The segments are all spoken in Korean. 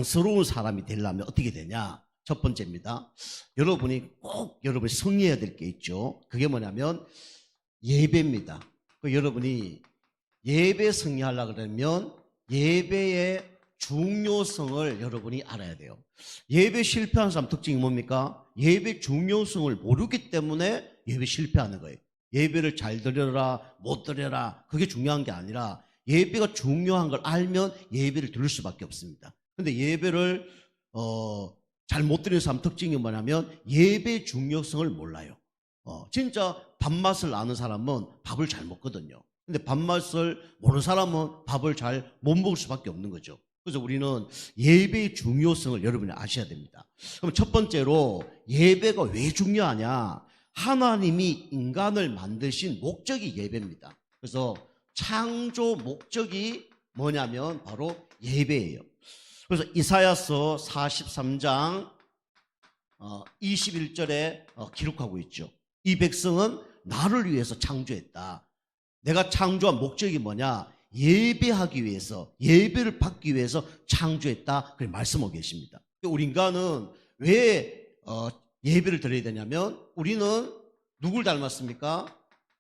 영스러운 사람이 되려면 어떻게 되냐? 첫 번째입니다. 여러분이 성의해야 될 게 있죠. 그게 뭐냐면 예배입니다. 여러분이 예배 성의하려고 그러면 예배의 중요성을 여러분이 알아야 돼요. 예배 실패하는 사람 특징이 뭡니까? 예배 중요성을 모르기 때문에 예배 실패하는 거예요. 예배를 잘 드려라 못 드려라 그게 중요한 게 아니라 예배가 중요한 걸 알면 예배를 드릴 수밖에 없습니다. 근데 예배를 잘 못 드리는 사람 특징이 뭐냐면 예배 중요성을 몰라요. 진짜 밥맛을 아는 사람은 밥을 잘 먹거든요. 근데 밥맛을 모르는 사람은 밥을 잘 못 먹을 수밖에 없는 거죠. 그래서 우리는 예배의 중요성을 여러분이 아셔야 됩니다. 그럼 첫 번째로 예배가 왜 중요하냐? 하나님이 인간을 만드신 목적이 예배입니다. 그래서 창조 목적이 뭐냐면 바로 예배예요. 그래서 이사야서 43장 21절에 기록하고 있죠. 이 백성은 나를 위해서 창조했다. 내가 창조한 목적이 뭐냐? 예배하기 위해서, 예배를 받기 위해서 창조했다. 그렇게 말씀하고 계십니다. 우리 인간은 왜 예배를 드려야 되냐면 우리는 누굴 닮았습니까?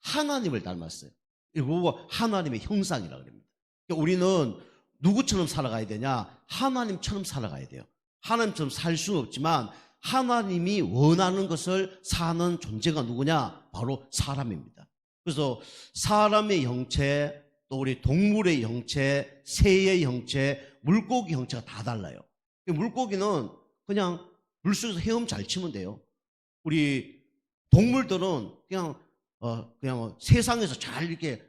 하나님을 닮았어요. 이거 하나님의 형상이라고 합니다. 우리는 누구처럼 살아가야 되냐? 하나님처럼 살아가야 돼요. 하나님처럼 살 수는 없지만 하나님이 원하는 것을 사는 존재가 누구냐? 바로 사람입니다. 그래서 사람의 형체, 또 우리 동물의 형체, 새의 형체, 물고기 형체가 다 달라요. 물고기는 그냥 물속에서 헤엄 잘 치면 돼요. 우리 동물들은 그냥 세상에서 잘 이렇게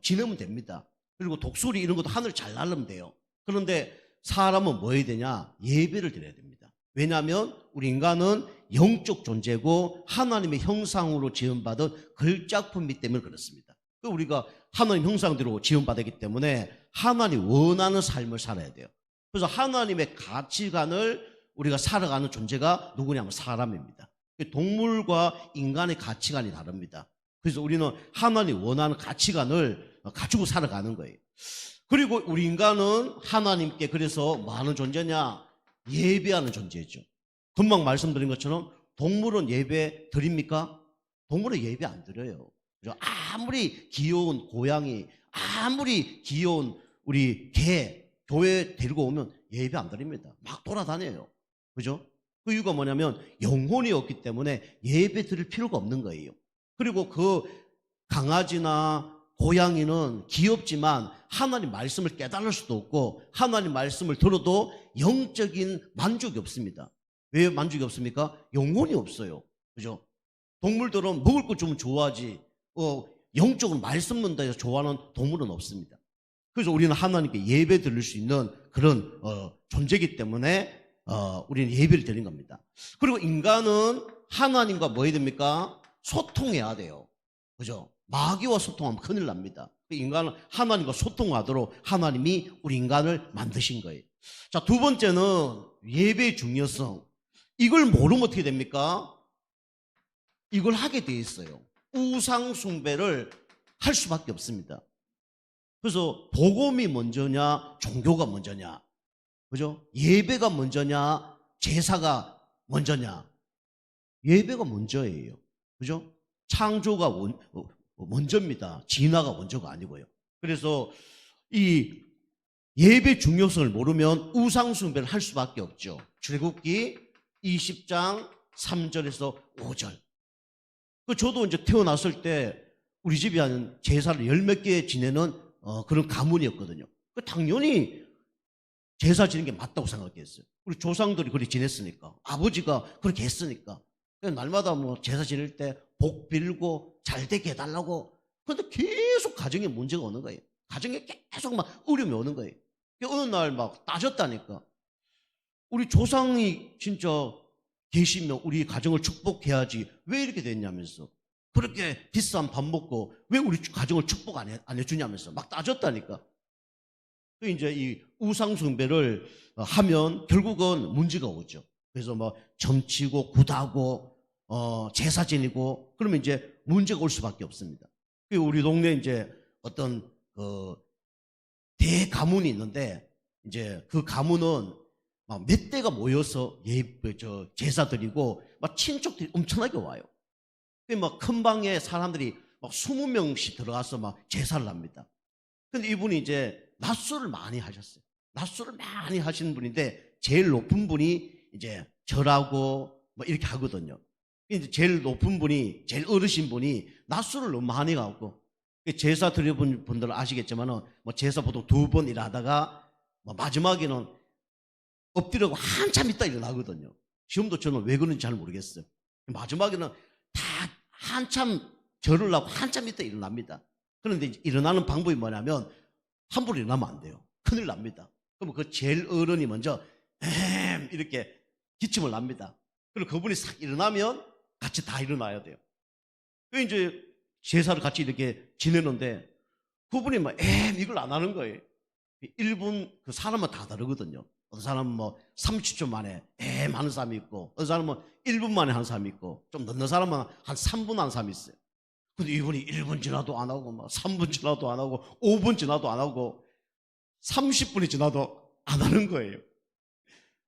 지내면 됩니다. 그리고 독수리 이런 것도 하늘 잘 날르면 돼요. 그런데 사람은 뭐 해야 되냐? 예배를 드려야 됩니다. 왜냐하면 우리 인간은 영적 존재고 하나님의 형상으로 지음받은 걸작품이기 때문에 그렇습니다. 우리가 하나님 형상대로 지음받았기 때문에 하나님 원하는 삶을 살아야 돼요. 그래서 하나님의 가치관을 우리가 살아가는 존재가 누구냐면 사람입니다. 동물과 인간의 가치관이 다릅니다. 그래서 우리는 하나님 원하는 가치관을 가지고 살아가는 거예요. 그리고 우리 인간은 하나님께 그래서 뭐 하는 존재냐? 예배하는 존재죠. 금방 말씀드린 것처럼 동물은 예배 드립니까? 동물은 예배 안 드려요. 아무리 귀여운 고양이, 아무리 귀여운 우리 개 교회 데리고 오면 예배 안 드립니다. 막 돌아다녀요. 그죠? 그 이유가 뭐냐면 영혼이 없기 때문에 예배 드릴 필요가 없는 거예요. 그리고 그 강아지나 고양이는 귀엽지만 하나님 말씀을 깨달을 수도 없고 하나님 말씀을 들어도 영적인 만족이 없습니다. 왜 만족이 없습니까? 영혼이 없어요. 그죠? 동물들은 먹을 것 주면 좋아하지 영적으로 말씀 듣는다 해서 좋아하는 동물은 없습니다. 그래서 우리는 하나님께 예배 드릴 수 있는 그런 존재이기 때문에 우리는 예배를 드리는 겁니다. 그리고 인간은 하나님과 뭐 해야 됩니까? 소통해야 돼요. 그죠? 마귀와 소통하면 큰일 납니다. 인간은 하나님과 소통하도록 하나님이 우리 인간을 만드신 거예요. 자, 두 번째는 예배의 중요성. 이걸 모르면 어떻게 됩니까? 이걸 하게 돼 있어요. 우상 숭배를 할 수밖에 없습니다. 그래서 복음이 먼저냐, 종교가 먼저냐, 그죠? 예배가 먼저냐, 제사가 먼저냐? 예배가 먼저예요. 그죠? 창조가 먼저입니다. 진화가 먼저가 아니고요. 그래서 이 예배 중요성을 모르면 우상 숭배를 할 수밖에 없죠. 출애굽기 20장 3절에서 5절. 저도 이제 태어났을 때 우리 집이 한 제사를 10몇 개 지내는 그런 가문이었거든요. 당연히 제사 지는 게 맞다고 생각했어요. 우리 조상들이 그렇게 지냈으니까. 아버지가 그렇게 했으니까. 날마다 뭐 제사 지낼 때 복 빌고 잘 되게 해달라고. 그런데 계속 가정에 문제가 오는 거예요. 가정에 계속 막 어려움이 오는 거예요. 어느 날 막 따졌다니까. 우리 조상이 진짜 계시면 우리 가정을 축복해야지 왜 이렇게 됐냐면서. 그렇게 비싼 밥 먹고 왜 우리 가정을 축복 안 해주냐면서 막 따졌다니까. 이제 이 우상숭배를 하면 결국은 문제가 오죠. 그래서 뭐 점치고 굿하고 제사 지내고 그러면 이제 문제가 올 수밖에 없습니다. 우리 동네에 이제 어떤 대가문이 있는데 이제 그 가문은 막 몇 대가 모여서 제사 드리고 막 친척들이 엄청나게 와요. 막 큰 방에 사람들이 막 20명씩 들어가서 막 제사를 합니다. 근데 이분이 이제 낮술을 많이 하셨어요. 낮술을 많이 하시는 분인데 제일 높은 분이 이제 절하고 뭐 이렇게 하거든요. 이제 제일 높은 분이, 제일 어르신 분이 낮술을 너무 많이 하고, 제사 드려본 분들은 아시겠지만은 뭐 제사 보통 2번 일하다가 뭐 마지막에는 엎드려고 한참 있다 일어나거든요. 지금도 저는 왜 그런지 잘 모르겠어요. 마지막에는 다 한참 절을 하고 한참 있다 일어납니다. 그런데 일어나는 방법이 뭐냐면 함부로 일어나면 안 돼요. 큰일 납니다. 그러면 그 제일 어른이 먼저 이렇게 기침을 납니다. 그리고 그분이 싹 일어나면 같이 다 일어나야 돼요. 그 이제 제사를 같이 이렇게 지내는데 그분이 막 이걸 안 하는 거예요. 1분 그 사람은 다 다르거든요. 어떤 사람은 뭐 30초 만에 하는 사람이 있고, 어떤 사람은 1분 만에 하는 사람이 있고, 좀 늦는 사람은 한 3분 하는 사람이 있어요. 근데 이분이 1분 지나도 안 하고, 막 3분 지나도 안 하고, 5분 지나도 안 하고, 30분이 지나도 안 하는 거예요.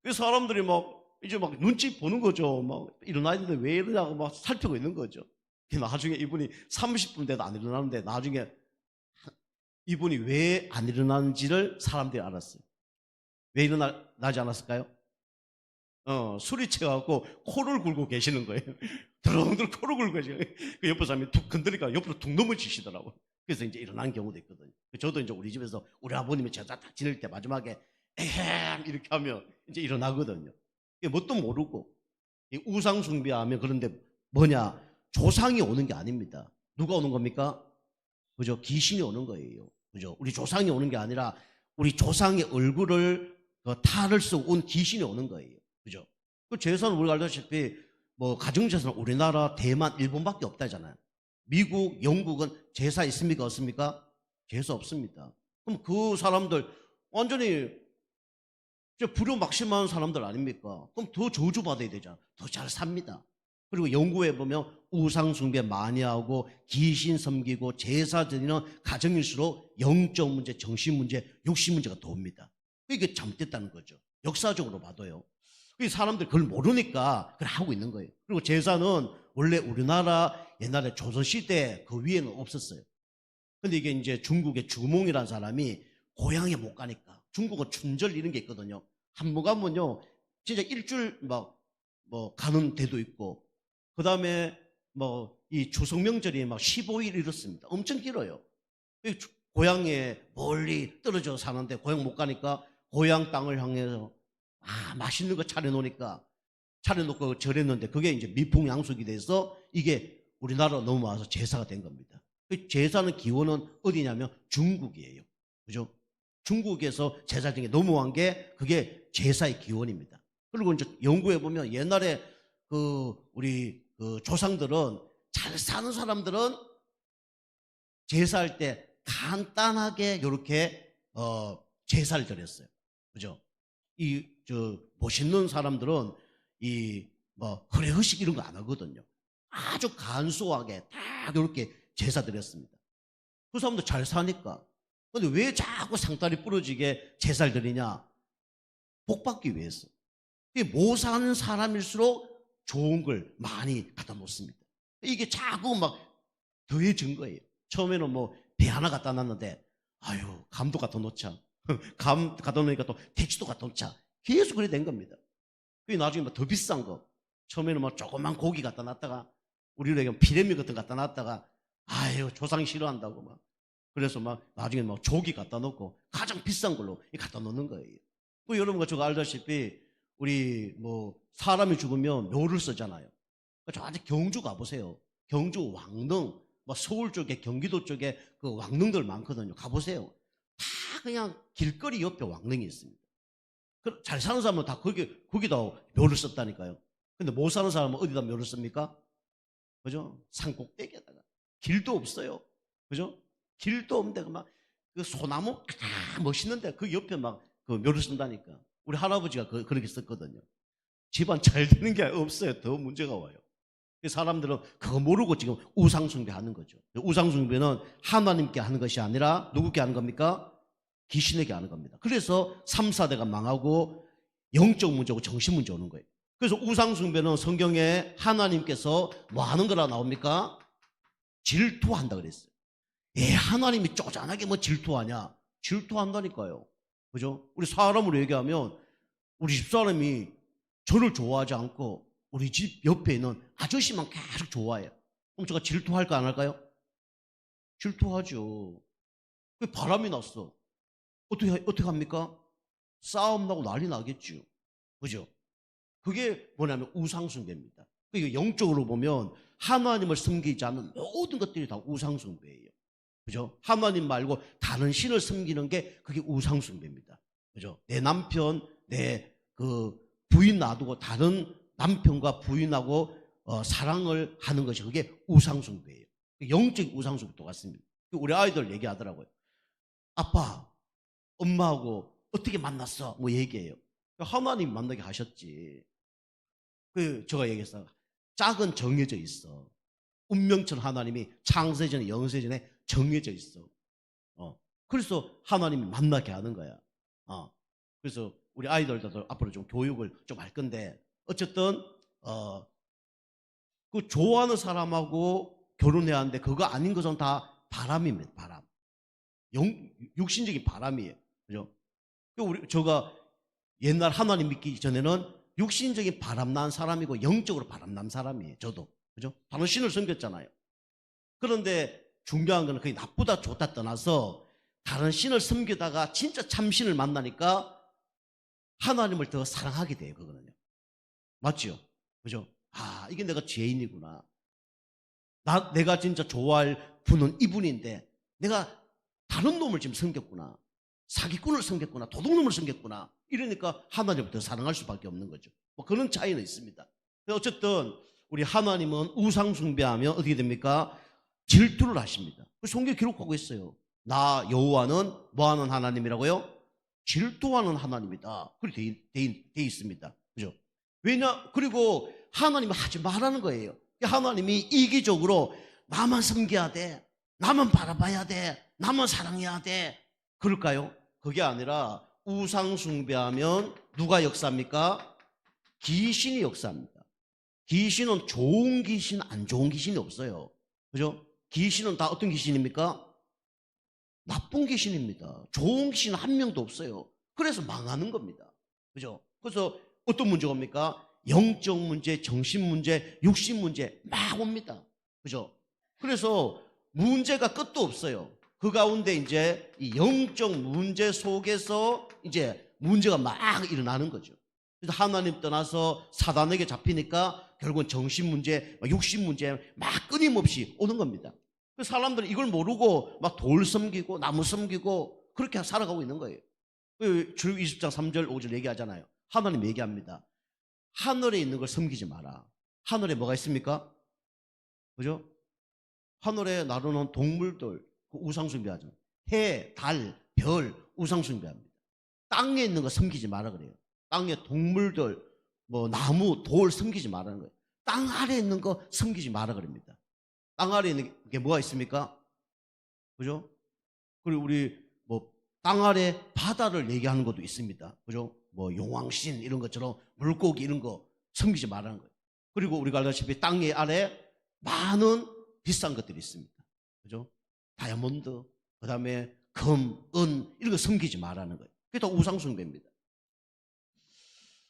그래서 사람들이 막 이제 막 눈치 보는 거죠. 막 일어나야 되는데 왜 이러냐고 막 살피고 있는 거죠. 나중에 이분이 30분 돼도 안 일어나는데 나중에 이분이 왜 안 일어나는지를 사람들이 알았어요. 왜 일어나지 않았을까요? 술이 취해갖고 코를 굴고 계시는 거예요. 드렁드렁 코를 굴고 계시는 거예요. 그 옆에 사람이 툭 건드리니까 옆으로 툭 넘어지시더라고요. 그래서 이제 일어난 경우도 있거든요. 저도 이제 우리 집에서 우리 아버님이 제사 다 지낼 때 마지막에 에헴 이렇게 하면 이제 일어나거든요. 이게 뭣도 모르고 우상 숭배하면, 그런데 뭐냐, 조상이 오는 게 아닙니다. 누가 오는 겁니까? 그죠? 귀신이 오는 거예요. 그죠? 우리 조상이 오는 게 아니라 우리 조상의 얼굴을 탈을 쓰고 온 귀신이 오는 거예요. 그죠? 그 제사는 우리가 알다시피 뭐 가정제사는 우리나라, 대만, 일본밖에 없다잖아요. 미국, 영국은 제사 있습니까? 없습니까? 제사 없습니다. 그럼 그 사람들 완전히 불효막심한 사람들 아닙니까? 그럼 더 저주받아야 되잖아. 더 잘 삽니다. 그리고 연구해 보면 우상 숭배 많이 하고 귀신 섬기고 제사 드리는 가정일수록 영적 문제, 정신 문제, 육신 문제가 더 옵니다. 이게 잘못됐다는 거죠. 역사적으로 봐도요. 사람들이 그걸 모르니까 그걸 하고 있는 거예요. 그리고 제사는 원래 우리나라 옛날에 조선시대 그 위에는 없었어요. 근데 이게 이제 중국의 주몽이라는 사람이 고향에 못 가니까, 중국은 춘절 이런 게 있거든요. 한 번 가면요 진짜 일주일 뭐 가는 데도 있고, 그 다음에 뭐 이 추석 명절이 막 15일 이렇습니다. 엄청 길어요. 고향에 멀리 떨어져 사는데 고향 못 가니까 고향 땅을 향해서 맛있는 거 차려놓으니까, 차려놓고 절했는데 그게 이제 미풍양속이 돼서 이게 우리나라로 넘어와서 제사가 된 겁니다. 제사는 기원은 어디냐면 중국이에요. 그죠? 중국에서 제사 중에 넘어간 게 그게 제사의 기원입니다. 그리고 이제 연구해 보면 옛날에 우리 조상들은, 잘 사는 사람들은 제사할 때 간단하게 이렇게 제사를 드렸어요. 그죠? 멋있는 사람들은 허례허식 이런 거 안 하거든요. 아주 간소하게 딱 이렇게 제사 드렸습니다. 그 사람도 잘 사니까. 근데 왜 자꾸 상다리 부러지게 제사를 드리냐? 복 받기 위해서. 못 사는 사람일수록 좋은 걸 많이 갖다 놓습니다. 이게 자꾸 막 더해진 거예요. 처음에는 뭐 배 하나 갖다 놨는데, 아유, 감도 갖다 놓자. 감 갖다 놓으니까 또 대추도 갖다 놓자. 계속 그래 된 겁니다. 그게 나중에 뭐 더 비싼 거. 처음에는 뭐 조그만 고기 갖다 놨다가, 우리로 얘기하면 피레미 같은 거 갖다 놨다가, 아유, 조상이 싫어한다고 막. 그래서 막 나중에 막 조기 갖다 놓고 가장 비싼 걸로 갖다 놓는 거예요. 그 여러분과 제가 알다시피 우리 뭐 사람이 죽으면 묘를 쓰잖아요. 저 아직 경주 가보세요. 경주 왕릉, 뭐 서울 쪽에, 경기도 쪽에 그 왕릉들 많거든요. 가보세요. 다 그냥 길거리 옆에 왕릉이 있습니다. 잘 사는 사람은 다 거기다 묘를 썼다니까요. 근데 못 사는 사람은 어디다 묘를 씁니까? 그죠? 산 꼭대기에다가. 길도 없어요. 그죠? 길도 없는데 그 소나무 멋있는데 그 옆에 막 그 묘를 쓴다니까. 우리 할아버지가 그렇게 썼거든요. 집안 잘 되는 게 없어요. 더 문제가 와요. 사람들은 그거 모르고 지금 우상숭배 하는 거죠. 우상숭배는 하나님께 하는 것이 아니라 누구께 하는 겁니까? 귀신에게 하는 겁니다. 그래서 3, 4대가 망하고 영적 문제고 정신 문제 오는 거예요. 그래서 우상숭배는 성경에 하나님께서 뭐 하는 거라 나옵니까? 질투한다 그랬어요. 하나님이 쪼잔하게 뭐 질투하냐? 질투한다니까요. 그죠? 우리 사람으로 얘기하면 우리 집사람이 저를 좋아하지 않고 우리 집 옆에 있는 아저씨만 계속 좋아해요. 그럼 제가 질투할까 안 할까요? 질투하죠. 바람이 났어. 어떻게 합니까? 싸움 나고 난리 나겠죠. 그죠? 그게 뭐냐면 우상숭배입니다. 그러니까 영적으로 보면 하나님을 섬기지 않는 모든 것들이 다 우상숭배예요. 그죠? 하나님 말고 다른 신을 섬기는 게 그게 우상숭배입니다. 그죠? 내 남편, 내 그 부인 놔두고 다른 남편과 부인하고 사랑을 하는 것이 그게 우상숭배예요. 영적 우상숭배 똑같습니다. 우리 아이들 얘기하더라고요. 아빠, 엄마하고 어떻게 만났어? 뭐 얘기해요. 하나님 만나게 하셨지. 제가 얘기했어요. 짝은 정해져 있어. 운명처럼 하나님이 창세전에 영세전에 정해져 있어. 그래서 하나님이 만나게 하는 거야. 그래서 우리 아이들도 앞으로 좀 교육을 좀 할 건데 어쨌든 그 좋아하는 사람하고 결혼해야 하는데 그거 아닌 것은 다 바람입니다. 바람. 육신적인 바람이에요. 그죠? 제가 옛날 하나님 믿기 전에는 육신적인 바람난 사람이고 영적으로 바람난 사람이에요. 저도. 그죠? 다른 신을 섬겼잖아요. 그런데 중요한 거는 그게 나쁘다 좋다 떠나서 다른 신을 섬기다가 진짜 참신을 만나니까 하나님을 더 사랑하게 돼요. 그거는요. 맞죠? 그죠? 이게 내가 죄인이구나. 내가 진짜 좋아할 분은 이분인데 내가 다른 놈을 지금 섬겼구나. 사기꾼을 섬겼구나. 도둑놈을 섬겼구나. 이러니까 하나님을 더 사랑할 수밖에 없는 거죠. 뭐 그런 차이는 있습니다. 어쨌든 우리 하나님은 우상숭배하면 어떻게 됩니까? 질투를 하십니다. 성경에 기록하고 있어요. 나 여호와는 뭐하는 하나님이라고요? 질투하는 하나님이다. 그렇게 돼 있습니다. 그죠? 그리고 하나님은 하지 말라는 거예요. 하나님이 이기적으로 나만 섬겨야 돼. 나만 바라봐야 돼. 나만 사랑해야 돼. 그럴까요? 그게 아니라 우상숭배하면 누가 역사합니까? 귀신이 역사합니다. 귀신은 좋은 귀신, 안 좋은 귀신이 없어요. 그죠? 귀신은 다 어떤 귀신입니까? 나쁜 귀신입니다. 좋은 귀신은 한 명도 없어요. 그래서 망하는 겁니다. 그죠? 그래서 어떤 문제가 옵니까? 영적 문제, 정신 문제, 육신 문제 막 옵니다. 그죠? 그래서 문제가 끝도 없어요. 그 가운데 이제 이 영적 문제 속에서 이제 문제가 막 일어나는 거죠. 그래서 하나님 떠나서 사단에게 잡히니까 결국은 정신 문제, 육신 문제 막 끊임없이 오는 겁니다. 사람들은 이걸 모르고 막 돌 섬기고 나무 섬기고 그렇게 살아가고 있는 거예요. 출애굽 20장 3절 5절 얘기하잖아요. 하나님 얘기합니다. 하늘에 있는 걸 섬기지 마라. 하늘에 뭐가 있습니까? 그죠? 하늘에 나르는 동물들 우상숭배하죠. 해, 달, 별 우상숭배합니다. 땅에 있는 거 섬기지 마라 그래요. 땅에 동물들, 뭐 나무, 돌 섬기지 말라는 거예요. 땅 아래에 있는 거 섬기지 마라 그럽니다. 땅 아래에 있는 게 뭐가 있습니까? 그죠? 그리고 우리 뭐 땅 아래 바다를 얘기하는 것도 있습니다. 그죠? 뭐 용왕신 이런 것처럼 물고기 이런 거 섬기지 말라는 거예요. 그리고 우리가 알다시피 땅 아래 많은 비싼 것들이 있습니다. 그죠? 다이아몬드, 그 다음에 금, 은 이런 거 섬기지 말라는 거예요. 그게 다 우상숭배입니다.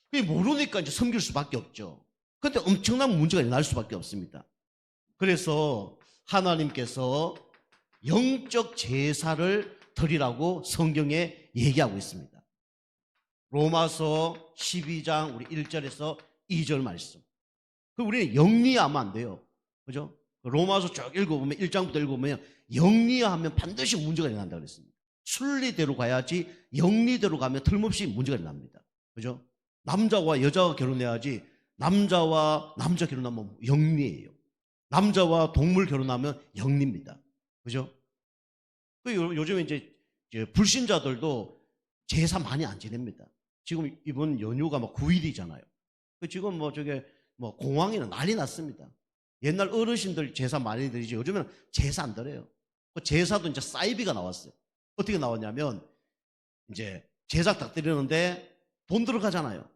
그게 모르니까 이제 섬길 수밖에 없죠. 그런데 엄청난 문제가 날 수밖에 없습니다. 그래서 하나님께서 영적 제사를 드리라고 성경에 얘기하고 있습니다. 로마서 12장 우리 1절에서 2절 말씀. 우리는 영리하면 안 돼요. 그죠? 로마서 쭉 읽어보면 1장부터 읽어보면 영리하면 반드시 문제가 일어난다고 그랬습니다. 순리대로 가야지 영리대로 가면 틀림없이 문제가 일어납니다. 그죠? 남자와 여자가 결혼해야지 남자와 남자 결혼하면 영리예요. 남자와 동물 결혼하면 영리입니다. 그죠? 요즘에 이제 불신자들도 제사 많이 안 지냅니다. 지금 이번 연휴가 막 9일이잖아요. 지금 뭐 공항에는 난리 났습니다. 옛날 어르신들 제사 많이 드리지 요즘에는 제사 안 드려요. 제사도 이제 사이비가 나왔어요. 어떻게 나왔냐면 이제 제사 딱 드리는데 돈 들어가잖아요.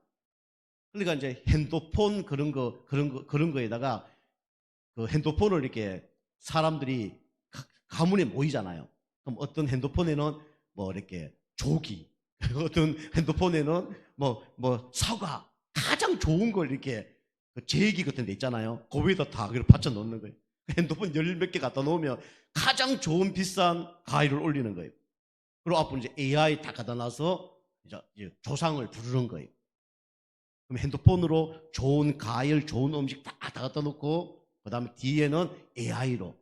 그러니까 이제 핸드폰 그런 거에다가 그 핸드폰을 이렇게 사람들이 가문에 모이잖아요. 그럼 어떤 핸드폰에는 뭐 이렇게 조기, 어떤 핸드폰에는 뭐 사과, 가장 좋은 걸 이렇게 그 제기 같은 데 있잖아요. 그 위에다 다 그걸 받쳐 놓는 거예요. 핸드폰 열 몇 개 갖다 놓으면 가장 좋은 비싼 가위를 올리는 거예요. 그리고 앞으로 이제 AI 다 갖다 놔서 이제 조상을 부르는 거예요. 그럼 핸드폰으로 좋은 과일, 좋은 음식 다 갖다 놓고, 그 다음에 뒤에는 AI로,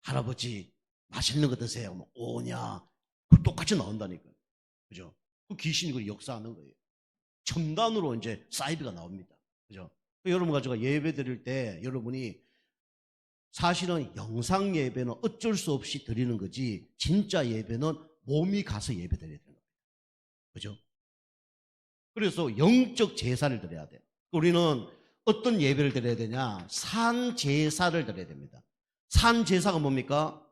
할아버지, 맛있는 거 드세요. 뭐, 오냐. 그 똑같이 나온다니까요. 그죠? 그 귀신이 그 역사하는 거예요. 첨단으로 이제 사이비가 나옵니다. 그죠? 여러분 가지고 예배 드릴 때 여러분이 사실은 영상 예배는 어쩔 수 없이 드리는 거지, 진짜 예배는 몸이 가서 예배 드려야 되는 겁니다. 그죠? 그래서 영적 제사를 드려야 돼요. 우리는 어떤 예배를 드려야 되냐? 산 제사를 드려야 됩니다. 산 제사가 뭡니까?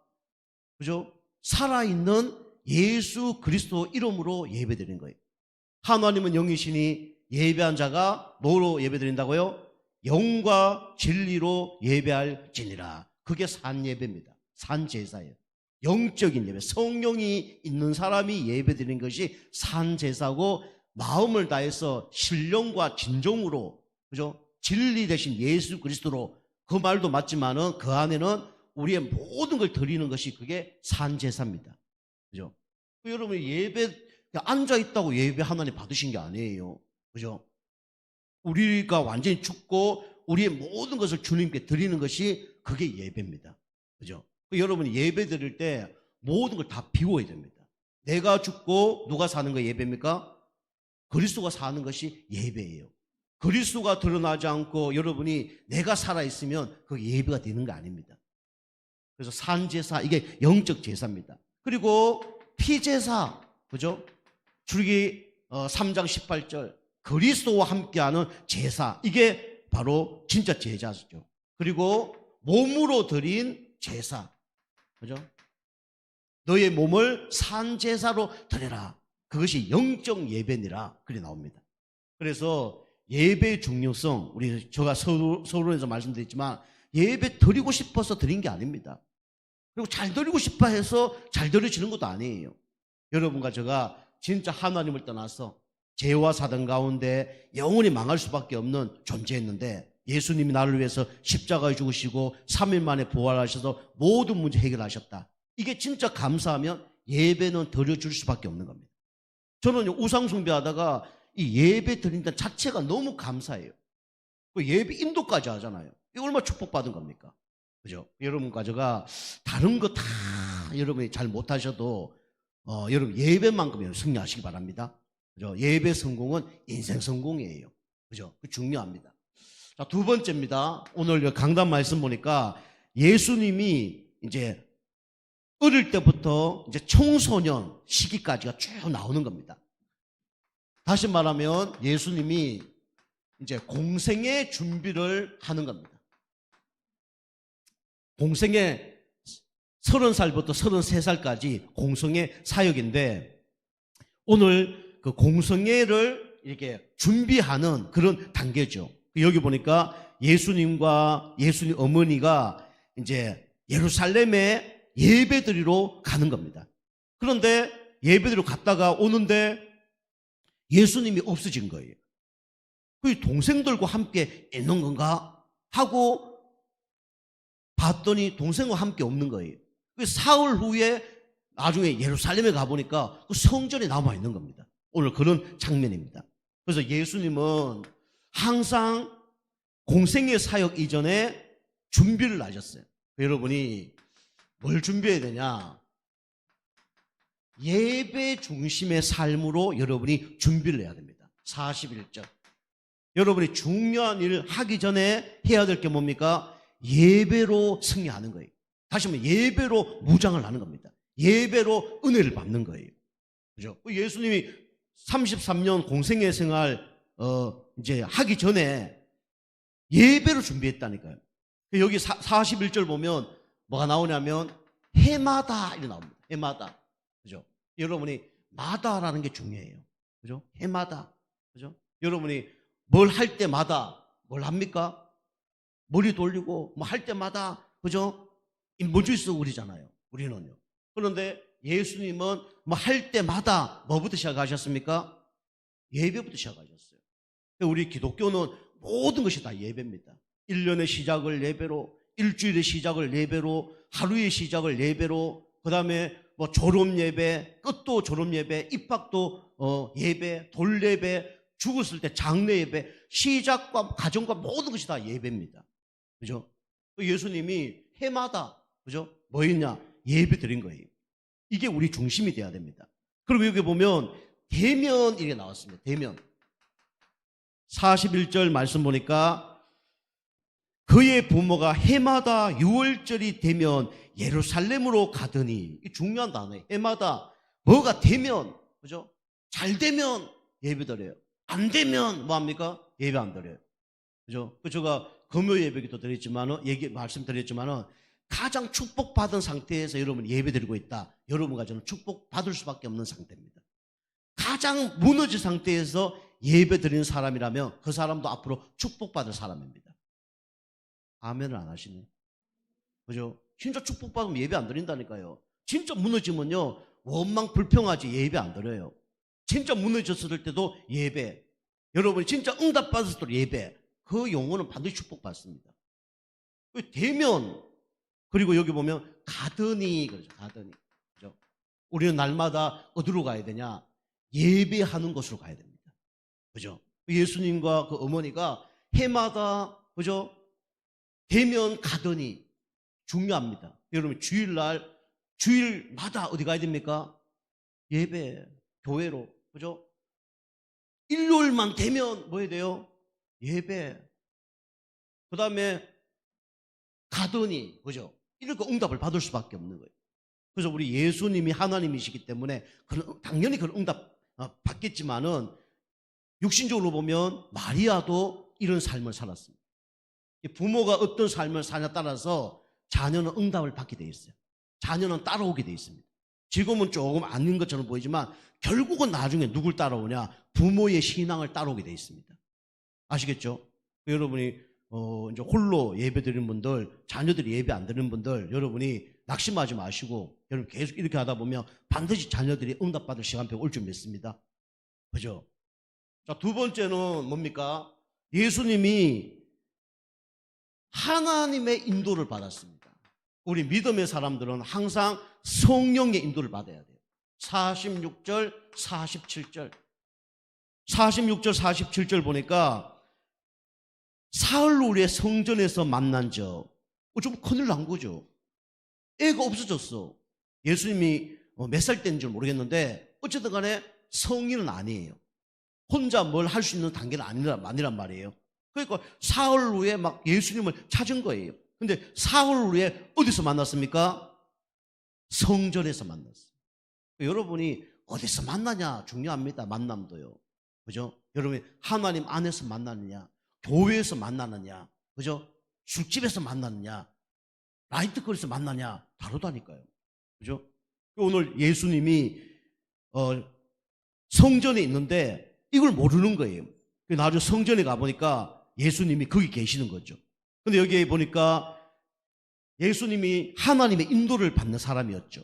그죠? 살아있는 예수 그리스도 이름으로 예배 드리는 거예요. 하나님은 영이시니 예배한 자가 뭐로 예배 드린다고요? 영과 진리로 예배할지니라. 그게 산 예배입니다. 산 제사예요. 영적인 예배, 성령이 있는 사람이 예배 드리는 것이 산 제사고, 마음을 다해서 신령과 진정으로, 그죠? 진리 대신 예수 그리스도로, 그 말도 맞지만은 그 안에는 우리의 모든 걸 드리는 것이 그게 산 제사입니다. 그죠? 여러분 예배 앉아 있다고 예배 하나님 받으신 게 아니에요. 그죠? 우리가 완전히 죽고 우리의 모든 것을 주님께 드리는 것이 그게 예배입니다. 그죠? 여러분이 예배 드릴 때 모든 걸 다 비워야 됩니다. 내가 죽고 누가 사는 거 예배입니까? 그리스도가 사는 것이 예배예요. 그리스도가 드러나지 않고 여러분이 내가 살아있으면 그게 예배가 되는 거 아닙니다. 그래서 산제사, 이게 영적 제사입니다. 그리고 피제사, 그죠? 출애굽기 3장 18절, 그리스도와 함께하는 제사, 이게 바로 진짜 제사죠. 그리고 몸으로 드린 제사, 그죠? 너의 몸을 산제사로 드려라. 그것이 영적 예배니라. 그래 나옵니다. 그래서 예배의 중요성, 제가 서론에서 말씀드렸지만 예배 드리고 싶어서 드린 게 아닙니다. 그리고 잘 드리고 싶어 해서 잘 드려지는 것도 아니에요. 여러분과 제가 진짜 하나님을 떠나서 죄와 사단 가운데 영원히 망할 수밖에 없는 존재였는데, 예수님이 나를 위해서 십자가에 죽으시고 3일 만에 부활하셔서 모든 문제 해결하셨다. 이게 진짜 감사하면 예배는 드려줄 수밖에 없는 겁니다. 저는 우상 숭배하다가 이 예배 드린다는 자체가 너무 감사해요. 그 예배 인도까지 하잖아요. 이거 얼마나 축복받은 겁니까? 그죠? 여러분과 제가 다른 거 다 여러분이 잘 못하셔도 여러분 예배만큼은 승리하시기 바랍니다. 그죠? 예배 성공은 인생 성공이에요. 그죠? 그 중요합니다. 자, 두 번째입니다. 오늘 강단 말씀 보니까 예수님이 이제 어릴 때부터 이제 청소년 시기까지가 쭉 나오는 겁니다. 다시 말하면 예수님이 이제 공생의 준비를 하는 겁니다. 공생의 30살부터 33살까지 공생의 사역인데, 오늘 그 공생애를 이렇게 준비하는 그런 단계죠. 여기 보니까 예수님과 예수님 어머니가 이제 예루살렘에 예배드리러 가는 겁니다. 그런데 예배드리러 갔다가 오는데 예수님이 없어진 거예요. 그 동생들과 함께 있는 건가 하고 봤더니 동생과 함께 없는 거예요. 그 사흘 후에 나중에 예루살렘에 가보니까 그 성전에 남아 있는 겁니다. 오늘 그런 장면입니다. 그래서 예수님은 항상 공생의 사역 이전에 준비를 하셨어요. 여러분이 뭘 준비해야 되냐? 예배 중심의 삶으로 여러분이 준비를 해야 됩니다. 41절. 여러분이 중요한 일을 하기 전에 해야 될 게 뭡니까? 예배로 승리하는 거예요. 다시 말하면 예배로 무장을 하는 겁니다. 예배로 은혜를 받는 거예요. 그죠? 예수님이 33년 공생애 생활 이제 하기 전에 예배로 준비했다니까요. 여기 41절 보면 뭐가 나오냐면 해마다 이렇게 나옵니다. 해마다. 그죠? 여러분이 마다라는 게 중요해요. 그죠? 해마다. 그죠? 여러분이 뭘 할 때마다 뭘 합니까? 머리 돌리고 뭐 할 때마다, 그죠? 인본주의 쓰고 그러잖아요, 우리는요. 그런데 예수님은 뭐 할 때마다 뭐부터 시작하셨습니까? 예배부터 시작하셨어요. 우리 기독교는 모든 것이 다 예배입니다. 1년의 시작을 예배로, 일주일의 시작을 예배로, 하루의 시작을 예배로, 그 다음에 뭐 졸업 예배, 끝도 졸업 예배, 입학도 예배, 돌 예배, 죽었을 때 장례 예배, 시작과 가정과 모든 것이 다 예배입니다. 그죠? 예수님이 해마다, 그죠? 뭐 했냐? 예배 드린 거예요. 이게 우리 중심이 돼야 됩니다. 그리고 여기 보면 대면 이게 나왔습니다. 대면. 41절 말씀 보니까 그의 부모가 해마다 유월절이 되면 예루살렘으로 가더니, 이 중요한 단어예요. 해마다 뭐가 되면, 그죠? 잘 되면 예배 드려요. 안 되면 뭐 합니까? 예배 안 드려요. 그죠? 제가 금요 예배기도 드렸지만은, 말씀드렸지만은, 가장 축복받은 상태에서 여러분 예배 드리고 있다. 여러분과 저는 축복받을 수밖에 없는 상태입니다. 가장 무너진 상태에서 예배 드리는 사람이라면 그 사람도 앞으로 축복받을 사람입니다. 아멘을 안 하시네. 그죠? 진짜 축복받으면 예배 안 드린다니까요. 진짜 무너지면요, 원망 불평하지 예배 안 드려요. 진짜 무너졌을 때도 예배. 여러분이 진짜 응답받았을 때도 예배. 그 영혼은 반드시 축복받습니다. 대면, 그리고 여기 보면 가더니, 그러죠. 가더니. 그죠? 우리는 날마다 어디로 가야 되냐? 예배하는 곳으로 가야 됩니다. 그죠? 예수님과 그 어머니가 해마다, 그죠? 대면 가더니, 중요합니다. 여러분, 주일마다 어디 가야 됩니까? 예배, 교회로. 그죠? 일요일만 되면 뭐 해야 돼요? 예배. 그 다음에 가더니, 그죠? 이렇게 응답을 받을 수밖에 없는 거예요. 그래서 우리 예수님이 하나님이시기 때문에 당연히 그런 응답 받겠지만은, 육신적으로 보면 마리아도 이런 삶을 살았습니다. 부모가 어떤 삶을 사냐에 따라서 자녀는 응답을 받게 돼 있어요. 자녀는 따라오게 돼 있습니다. 지금은 조금 아닌 것처럼 보이지만 결국은 나중에 누굴 따라오냐? 부모의 신앙을 따라오게 돼 있습니다. 아시겠죠? 여러분이 이제 홀로 예배 드리는 분들, 자녀들이 예배 안 드리는 분들, 여러분이 낙심하지 마시고, 여러분 계속 이렇게 하다 보면 반드시 자녀들이 응답받을 시간표가 올 줄 믿습니다. 그죠? 자, 두 번째는 뭡니까? 예수님이 하나님의 인도를 받았습니다. 우리 믿음의 사람들은 항상 성령의 인도를 받아야 돼요. 46절, 47절. 46절, 47절 보니까 사흘 후에 성전에서 만난 좀 큰일 난 거죠. 애가 없어졌어. 예수님이 몇 살 때인지 모르겠는데 어쨌든 간에 성인은 아니에요. 혼자 뭘 할 수 있는 단계는 아니란 말이에요. 그러니까 사흘 후에 막 예수님을 찾은 거예요. 근데 사흘 후에 어디서 만났습니까? 성전에서 만났어요. 여러분이 어디서 만나냐 중요합니다. 만남도요. 그죠? 여러분이 하나님 안에서 만나느냐, 교회에서 만나느냐, 그죠? 술집에서 만나느냐, 라이트거리에서 만나냐 다르다니까요. 그죠? 오늘 예수님이 성전에 있는데 이걸 모르는 거예요. 나중에 성전에 가보니까 예수님이 거기 계시는 거죠. 근데 여기에 보니까 예수님이 하나님의 인도를 받는 사람이었죠.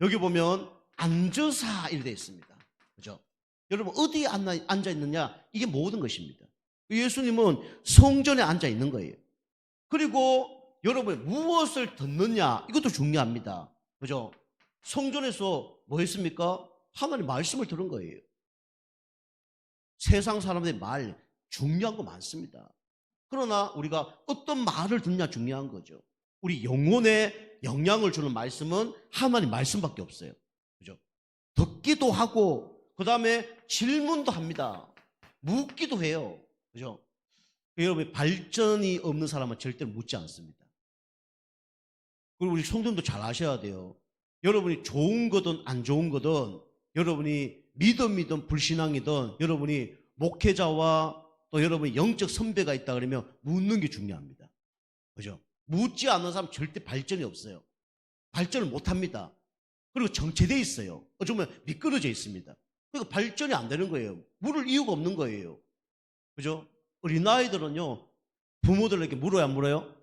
여기 보면 앉으사 이렇게 되어 있습니다. 그죠? 여러분 어디에 앉아 있느냐? 이게 모든 것입니다. 예수님은 성전에 앉아 있는 거예요. 그리고 여러분 무엇을 듣느냐? 이것도 중요합니다. 그죠? 성전에서 뭐 했습니까? 하나님 말씀을 들은 거예요. 세상 사람들의 말 중요한 거 많습니다. 그러나 우리가 어떤 말을 듣냐 중요한 거죠. 우리 영혼에 영향을 주는 말씀은 하나님 말씀밖에 없어요. 그죠? 듣기도 하고 그 다음에 질문도 합니다. 묻기도 해요. 그죠? 여러분 발전이 없는 사람은 절대로 묻지 않습니다. 그리고 우리 성도님도 잘 아셔야 돼요. 여러분이 좋은 거든 안 좋은 거든, 여러분이 믿음이든 불신앙이든, 여러분이 목회자와 또 여러분이 영적 선배가 있다 그러면 묻는 게 중요합니다. 그죠? 묻지 않는 사람 절대 발전이 없어요. 발전을 못 합니다. 그리고 정체되어 있어요. 어쩌면 미끄러져 있습니다. 그러니까 발전이 안 되는 거예요. 물을 이유가 없는 거예요. 그죠? 어린아이들은요, 부모들에게 물어야 안 물어요?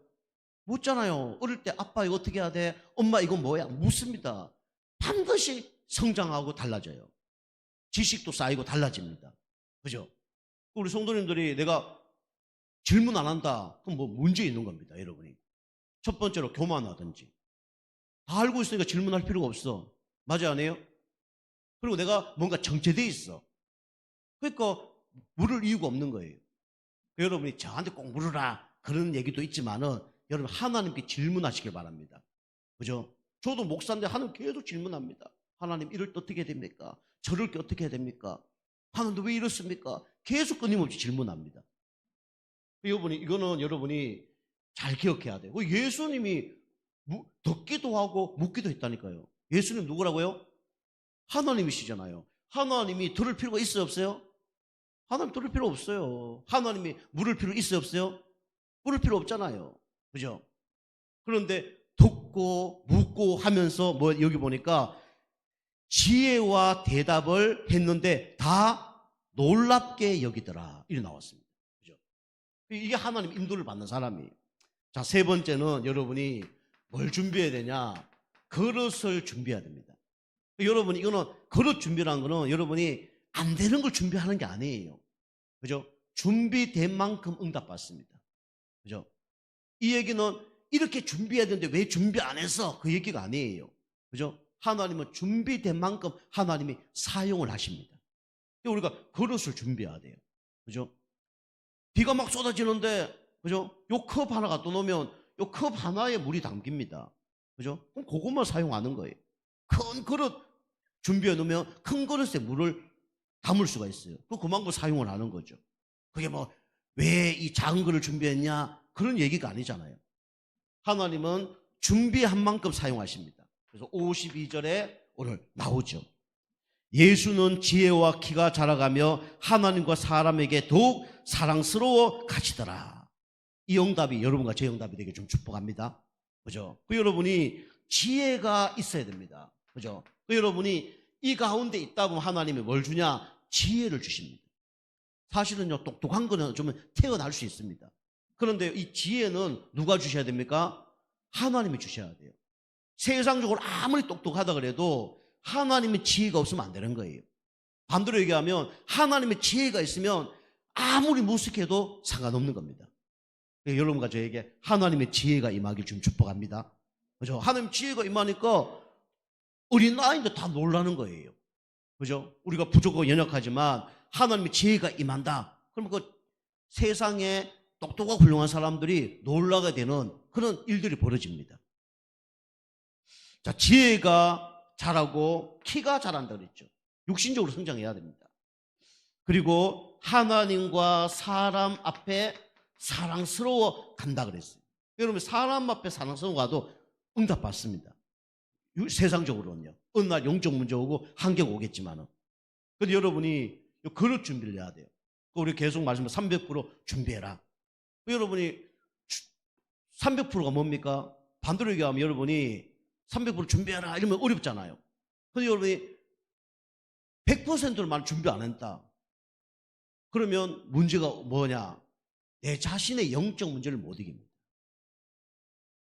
묻잖아요. 어릴 때 아빠 이거 어떻게 해야 돼? 엄마 이거 뭐야? 묻습니다. 반드시 성장하고 달라져요. 지식도 쌓이고 달라집니다. 그죠? 우리 성도님들이 내가 질문 안 한다. 그럼 뭐 문제 있는 겁니다, 여러분이. 첫 번째로 교만하든지. 다 알고 있으니까 질문할 필요가 없어. 맞아, 안 해요? 그리고 내가 뭔가 정체되어 있어. 그러니까 물을 이유가 없는 거예요. 여러분이 저한테 꼭 물으라 그런 얘기도 있지만은 여러분 하나님께 질문하시길 바랍니다. 그죠? 저도 목사인데 하나님 계속 질문합니다. 하나님 이럴 때 어떻게 해야 됩니까? 저럴 때 어떻게 해야 됩니까? 하나님 왜 이렇습니까? 계속 끊임없이 질문합니다. 여러분이 이거는 여러분이 잘 기억해야 돼요. 예수님이 듣기도 하고 묻기도 했다니까요. 예수님 누구라고요? 하나님이시잖아요. 하나님이 들을 필요가 있어요, 없어요? 하나님 들을 필요 없어요. 하나님이 물을 필요 있어요, 없어요? 물을 필요 없잖아요. 그죠? 그런데 듣고 묻고 하면서 뭐 여기 보니까 지혜와 대답을 했는데 다 놀랍게 여기더라. 이렇게 나왔습니다. 그죠? 이게 하나님 인도를 받는 사람이에요. 자, 세 번째는 여러분이 뭘 준비해야 되냐? 그릇을 준비해야 됩니다. 여러분, 이거는 그릇 준비라는 거는 여러분이 안 되는 걸 준비하는 게 아니에요. 그죠? 준비된 만큼 응답받습니다. 그죠? 이 얘기는 이렇게 준비해야 되는데 왜 준비 안 해서 그 얘기가 아니에요. 그죠? 하나님은 준비된 만큼 하나님이 사용을 하십니다. 우리가 그릇을 준비해야 돼요. 그죠? 비가 막 쏟아지는데, 그죠? 요 컵 하나 갖다 놓으면 요 컵 하나에 물이 담깁니다. 그죠? 그럼 그것만 사용하는 거예요. 큰 그릇 준비해 놓으면 큰 그릇에 물을 담을 수가 있어요. 그만큼 사용을 하는 거죠. 그게 뭐, 왜 이 작은 그릇을 준비했냐? 그런 얘기가 아니잖아요. 하나님은 준비한 만큼 사용하십니다. 그래서 52절에 오늘 나오죠. 예수는 지혜와 키가 자라가며 하나님과 사람에게 더욱 사랑스러워 가시더라. 이 응답이 여러분과 제 응답이 되게 좀 축복합니다. 그죠? 여러분이 지혜가 있어야 됩니다. 그죠? 여러분이 이 가운데 있다 보면 하나님이 뭘 주냐? 지혜를 주십니다. 사실은요, 똑똑한 거는 좀 태어날 수 있습니다. 그런데 이 지혜는 누가 주셔야 됩니까? 하나님이 주셔야 돼요. 세상적으로 아무리 똑똑하다 그래도 하나님의 지혜가 없으면 안 되는 거예요. 반대로 얘기하면 하나님의 지혜가 있으면 아무리 무식해도 상관없는 겁니다. 여러분과 저에게 하나님의 지혜가 임하길 좀 축복합니다. 그죠? 하나님 지혜가 임하니까 어린아이인데 다 놀라는 거예요. 그죠? 우리가 부족하고 연약하지만 하나님의 지혜가 임한다. 그러면 그 세상에 똑똑하고 훌륭한 사람들이 놀라게 되는 그런 일들이 벌어집니다. 자, 지혜가 자라고 키가 자란다 그랬죠. 육신적으로 성장해야 됩니다. 그리고 하나님과 사람 앞에 사랑스러워 간다 그랬어요. 여러분, 사람 앞에 사랑스러워 가도 응답 받습니다. 세상적으로는요. 어느 날 영적 문제 오고 한계가 오겠지만은. 근데 여러분이 그릇 준비를 해야 돼요. 우리 계속 말씀을 300% 준비해라. 여러분이 300%가 뭡니까? 반대로 얘기하면 여러분이 300% 준비해라 이러면 어렵잖아요. 근데 여러분이 100%를 준비 안 했다. 그러면 문제가 뭐냐? 내 자신의 영적 문제를 못 이깁니다.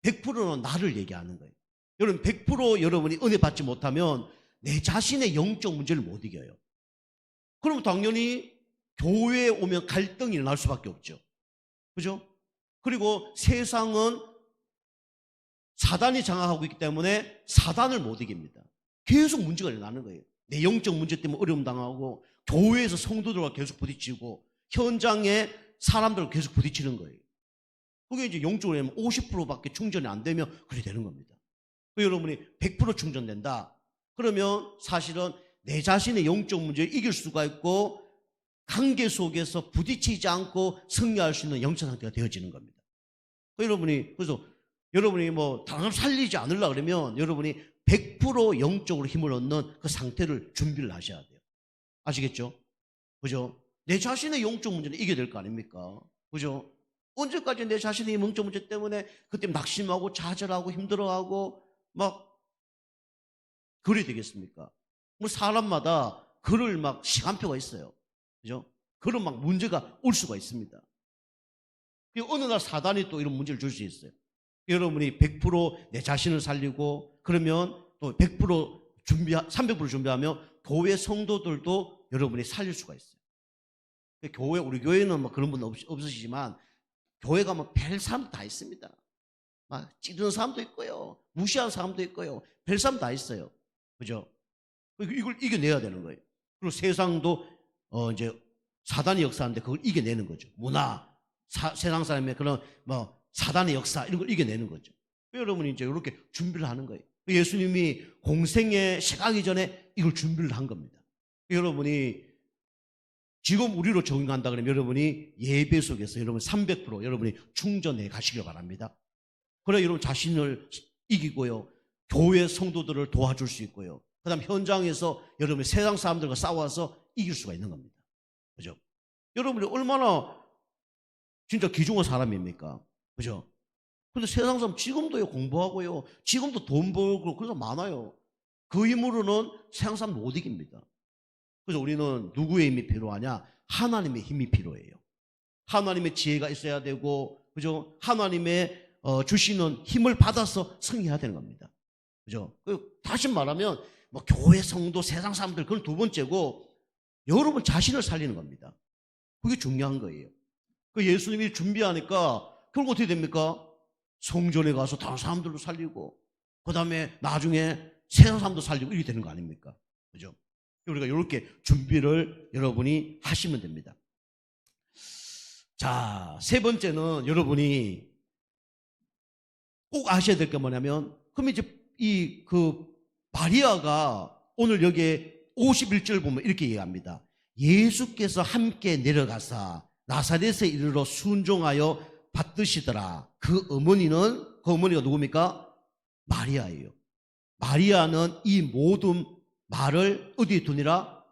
100%는 나를 얘기하는 거예요. 여러분 100% 여러분이 은혜 받지 못하면 내 자신의 영적 문제를 못 이겨요. 그럼 당연히 교회에 오면 갈등이 일어날 수밖에 없죠. 그죠? 그리고 세상은 사단이 장악하고 있기 때문에 사단을 못 이깁니다. 계속 문제가 일어나는 거예요. 내 영적 문제 때문에 어려움 당하고 교회에서 성도들과 계속 부딪히고 현장에 사람들과 계속 부딪히는 거예요. 그게 이제 영적으로 하면 50%밖에 충전이 안 되면 그렇게 되는 겁니다. 여러분이 100% 충전된다. 그러면 사실은 내 자신의 영적 문제를 이길 수가 있고 관계 속에서 부딪히지 않고 승리할 수 있는 영적 상태가 되어지는 겁니다. 그래서 여러분이 뭐 다른 사람 살리지 않으려고 그러면 여러분이 100% 영적으로 힘을 얻는 그 상태를 준비를 하셔야 돼요. 아시겠죠? 그죠? 내 자신의 영적 문제는 이겨야 될 거 아닙니까? 그죠? 언제까지 내 자신의 영적 문제 때문에 그때 낙심하고 좌절하고 힘들어하고 막 그래야 되겠습니까? 뭐 사람마다 그럴 막 시간표가 있어요. 그죠? 그런 막 문제가 올 수가 있습니다. 어느 날 사단이 또 이런 문제를 줄 수 있어요. 여러분이 100% 내 자신을 살리고 그러면 또 100% 300% 준비하면 교회 성도들도 여러분이 살릴 수가 있어요. 교회, 우리 교회는 뭐 그런 분 없으시지만 교회 가면 별 사람 다 있습니다. 막 찌르는 사람도 있고요. 무시하는 사람도 있고요. 별 사람 다 있어요. 그죠? 이걸 이겨내야 되는 거예요. 그리고 세상도 이제 사단이 역사하는데 그걸 이겨내는 거죠. 문화, 세상 사람의 그런 뭐 사단의 역사 이런 걸 이겨내는 거죠. 여러분이 이제 이렇게 준비를 하는 거예요. 예수님이 공생에 시작하기 전에 이걸 준비를 한 겁니다. 여러분이 지금 우리로 적용한다 그러면 여러분이 예배 속에서 여러분 300% 여러분이 충전해 가시길 바랍니다. 그래 여러분 자신을 이기고요. 교회 성도들을 도와줄 수 있고요. 그 다음 현장에서 여러분이 세상 사람들과 싸워서 이길 수가 있는 겁니다. 그죠? 여러분이 얼마나 진짜 귀중한 사람입니까? 그죠? 근데 세상 사람 지금도요 공부하고요. 지금도 돈 벌고 그래서 많아요. 그 힘으로는 세상 사람 못 이깁니다. 그래서 우리는 누구의 힘이 필요하냐? 하나님의 힘이 필요해요. 하나님의 지혜가 있어야 되고, 그죠? 하나님의 주시는 힘을 받아서 승리해야 되는 겁니다. 그죠? 다시 말하면 뭐 교회 성도 세상 사람들 그건 두 번째고 여러분 자신을 살리는 겁니다. 그게 중요한 거예요. 그 예수님이 준비하니까 결국 어떻게 됩니까? 성전에 가서 다른 사람들도 살리고 그 다음에 나중에 세상 사람도 살리고 이렇게 되는 거 아닙니까? 그죠? 우리가 이렇게 준비를 여러분이 하시면 됩니다. 자, 세 번째는 여러분이 꼭 아셔야 될 게 뭐냐면, 그럼 이제 마리아가 오늘 여기에 51절 보면 이렇게 얘기합니다. 예수께서 함께 내려가사 나사렛에 이르러 순종하여 받드시더라. 그 어머니가 누굽니까? 마리아예요. 마리아는 이 모든 말을 어디에 두니라?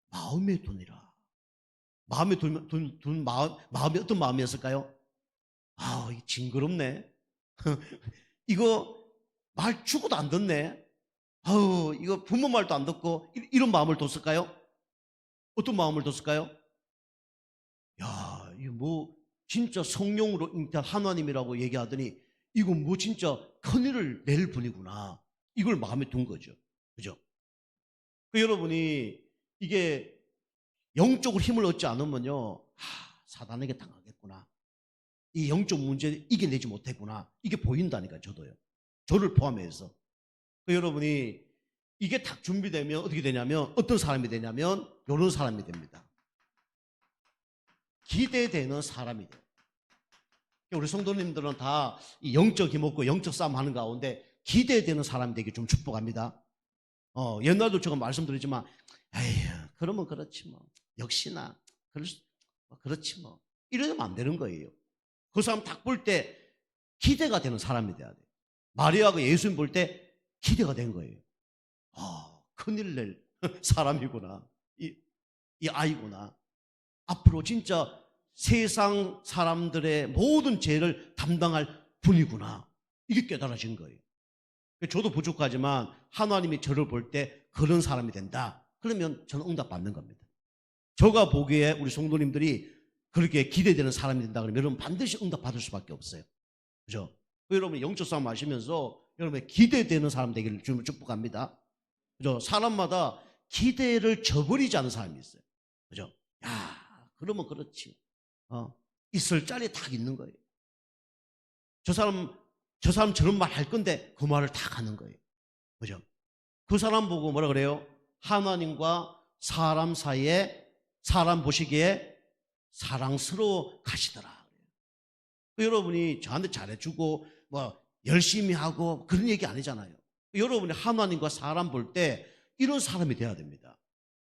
마음에 두니라. 마음에 마음이 어떤 마음이었을까요? 아, 이게 징그럽네. 이거 말 죽어도 안 듣네. 아우, 이거 부모 말도 안 듣고 이런 마음을 뒀을까요? 어떤 마음을 뒀을까요? 야, 이거 뭐 진짜 성령으로 잉태한 하나님이라고 얘기하더니 이거 뭐 진짜 큰일을 낼 분이구나. 이걸 마음에 둔 거죠. 그죠? 여러분이 이게 영적으로 힘을 얻지 않으면요, 사단에게 당하겠구나. 이 영적 문제 이겨내지 못했구나. 이게 보인다니까요, 저도요. 저를 포함해서. 여러분이 이게 딱 준비되면 어떻게 되냐면, 어떤 사람이 되냐면, 이런 사람이 됩니다. 기대되는 사람이 돼요. 우리 성도님들은 다 이 영적 힘 없고 영적 싸움 하는 가운데 기대되는 사람이 되기 좀 축복합니다. 옛날도 제가 말씀드리지만, 에휴, 그러면 그렇지 뭐. 역시나, 그렇지 뭐. 이러면 안 되는 거예요. 그 사람 딱 볼 때 기대가 되는 사람이 돼야 돼요. 마리아가 예수님 볼 때 기대가 된 거예요. 큰일 낼 사람이구나. 이 아이구나. 앞으로 진짜 세상 사람들의 모든 죄를 담당할 분이구나. 이게 깨달아진 거예요. 저도 부족하지만 하나님이 저를 볼 때 그런 사람이 된다. 그러면 저는 응답받는 겁니다. 저가 보기에 우리 성도님들이 그렇게 기대되는 사람이 된다 그러면 여러분 반드시 응답받을 수밖에 없어요. 그죠? 여러분 영적 싸움 하시면서 여러분의 기대되는 사람 되기를 주님을 축복합니다. 그죠? 사람마다 기대를 저버리지 않은 사람이 있어요. 그죠? 야, 그러면 그렇지. 있을 자리에 딱 있는 거예요. 저 사람 저런 말 할 건데 그 말을 딱 하는 거예요. 그죠? 그 사람 보고 뭐라 그래요? 하나님과 사람 사이에 사람 보시기에 사랑스러워 가시더라. 여러분이 저한테 잘해주고 뭐 열심히 하고 그런 얘기 아니잖아요. 여러분이 하나님과 사람 볼 때 이런 사람이 돼야 됩니다.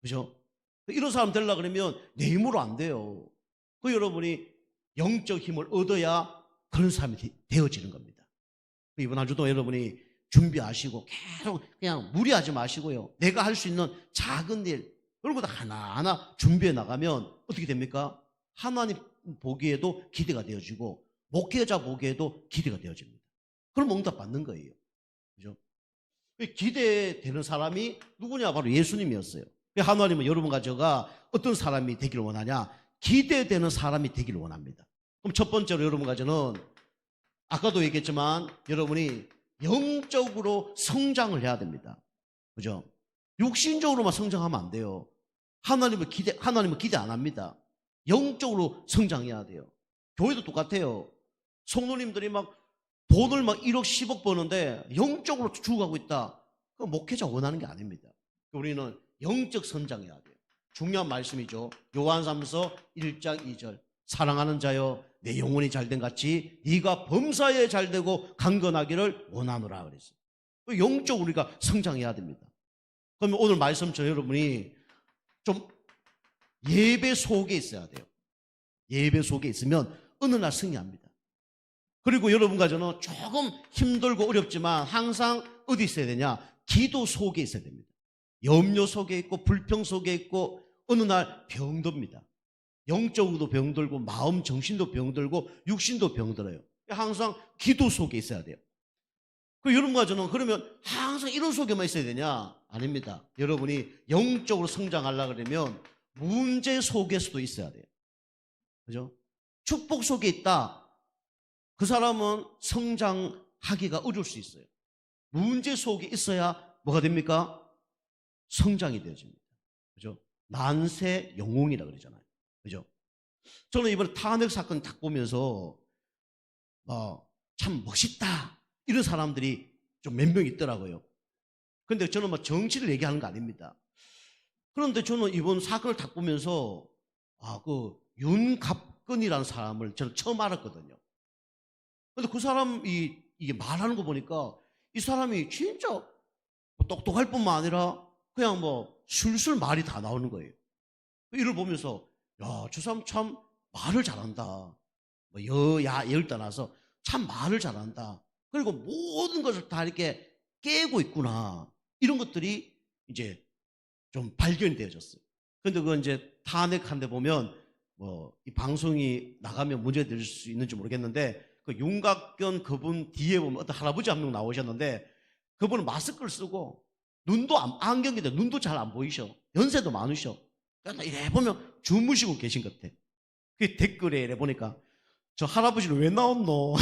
그죠? 이런 사람 되려고 그러면 내 힘으로 안 돼요. 여러분이 영적 힘을 얻어야 그런 사람이 되어지는 겁니다. 이번 한 주도 여러분이 준비하시고 계속 그냥 무리하지 마시고요. 내가 할 수 있는 작은 일 이런 거다 하나하나 준비해 나가면 어떻게 됩니까? 하나님 보기에도 기대가 되어지고 목회자 보기에도 기대가 되어집니다. 그럼 응답 받는 거예요. 그죠? 기대되는 사람이 누구냐? 바로 예수님이었어요. 하나님은 여러분과 제가 어떤 사람이 되기를 원하냐? 기대되는 사람이 되기를 원합니다. 그럼 첫 번째로 여러분 가지는 아까도 얘기했지만 여러분이 영적으로 성장을 해야 됩니다. 그죠? 육신적으로만 성장하면 안 돼요. 하나님을 기대 안 합니다. 영적으로 성장해야 돼요. 교회도 똑같아요. 성도님들이 막 돈을 막 1억 10억 버는데 영적으로 죽어가고 있다. 그건 목회자 원하는 게 아닙니다. 우리는 영적 성장해야 돼요. 중요한 말씀이죠. 요한삼서 1장 2절. 사랑하는 자여 내 영혼이 잘된 같이 네가 범사에 잘되고 강건하기를 원하노라 그랬어요. 영적으로 우리가 성장해야 됩니다. 그러면 오늘 말씀처럼 여러분이 좀 예배 속에 있어야 돼요. 예배 속에 있으면 어느 날 승리합니다. 그리고 여러분과 저는 조금 힘들고 어렵지만 항상 어디 있어야 되냐? 기도 속에 있어야 됩니다. 염려 속에 있고 불평 속에 있고 어느 날 병듭니다. 영적으로도 병들고 마음 정신도 병들고 육신도 병들어요. 항상 기도 속에 있어야 돼요. 그 여러분과 저는 그러면 항상 이런 속에만 있어야 되냐? 아닙니다. 여러분이 영적으로 성장하려고 그러면 문제 속에서도 있어야 돼요. 그죠? 축복 속에 있다. 그 사람은 성장하기가 어려울 수 있어요. 문제 속에 있어야 뭐가 됩니까? 성장이 되어집니다. 그죠? 난세 영웅이라 그러잖아요. 그죠? 저는 이번에 탄핵 사건 딱 보면서 참 멋있다 이런 사람들이 좀 몇 명 있더라고요. 그런데 저는 뭐 정치를 얘기하는 거 아닙니다. 그런데 저는 이번 사건을 딱 보면서 그 윤갑근이라는 사람을 저는 처음 알았거든요. 근데 그 사람이 이게 말하는 거 보니까 이 사람이 진짜 똑똑할 뿐만 아니라 그냥 뭐 술술 말이 다 나오는 거예요. 이를 보면서 야, 저 사람 참 말을 잘한다. 뭐 여야를 떠나서 참 말을 잘한다. 그리고 모든 것을 다 이렇게 깨고 있구나. 이런 것들이 이제 좀 발견이 되어졌어요. 그런데 그건 이제 탄핵한데 보면 뭐 이 방송이 나가면 문제될 수 있는지 모르겠는데 그 윤곽근 그분 뒤에 보면 어떤 할아버지 한 명 나오셨는데 그분은 마스크를 쓰고 눈도 안경인데 눈도 잘 안 보이셔. 연세도 많으셔. 그러니까 이래 보면 주무시고 계신 것 같아. 그 댓글에 이래 보니까 저 할아버지는 왜 나왔노?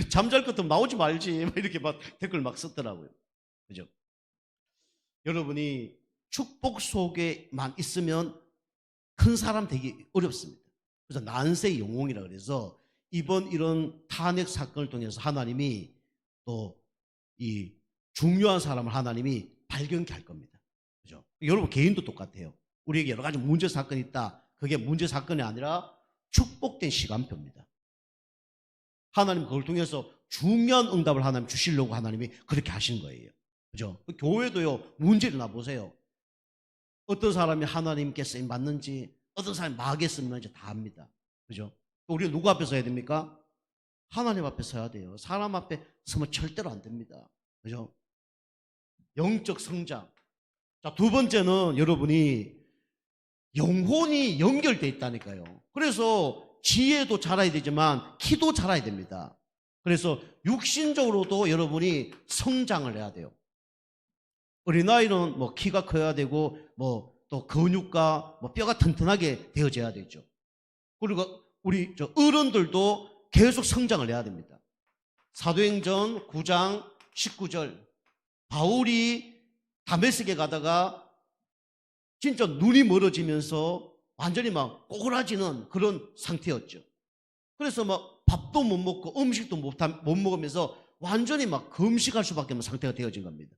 잠잘 것 같으면 나오지 말지. 이렇게 막 댓글 막 썼더라고요. 그죠? 여러분이 축복 속에만 있으면 큰 사람 되기 어렵습니다. 그래서 난세의 영웅이라 그래서 이번 이런 탄핵 사건을 통해서 하나님이 또 이 중요한 사람을 하나님이 발견케 할 겁니다. 그죠? 여러분 개인도 똑같아요. 우리에게 여러 가지 문제 사건이 있다. 그게 문제 사건이 아니라 축복된 시간표입니다. 하나님 그걸 통해서 중요한 응답을 하나님 주시려고 하나님이 그렇게 하신 거예요. 그죠? 교회도요, 문제 일어나 보세요. 어떤 사람이 하나님께 쓰임 받는지, 어떤 사람이 마귀에 쓰임 받는지 다 압니다. 그죠? 우리가 누구 앞에 서야 됩니까? 하나님 앞에 서야 돼요. 사람 앞에 서면 절대로 안 됩니다. 그죠? 영적 성장. 자, 두 번째는 여러분이 영혼이 연결되어 있다니까요. 그래서 지혜도 자라야 되지만 키도 자라야 됩니다. 그래서 육신적으로도 여러분이 성장을 해야 돼요. 어린아이는 뭐 키가 커야 되고 뭐 또 근육과 뭐 뼈가 튼튼하게 되어져야 되죠. 그리고 우리 어른들도 계속 성장을 해야 됩니다. 사도행전 9장 19절 바울이 다메섹에 가다가 진짜 눈이 멀어지면서 완전히 막 꼬그라지는 그런 상태였죠. 그래서 막 밥도 못 먹고 음식도 못 먹으면서 완전히 막 금식할 수밖에 없는 상태가 되어진 겁니다.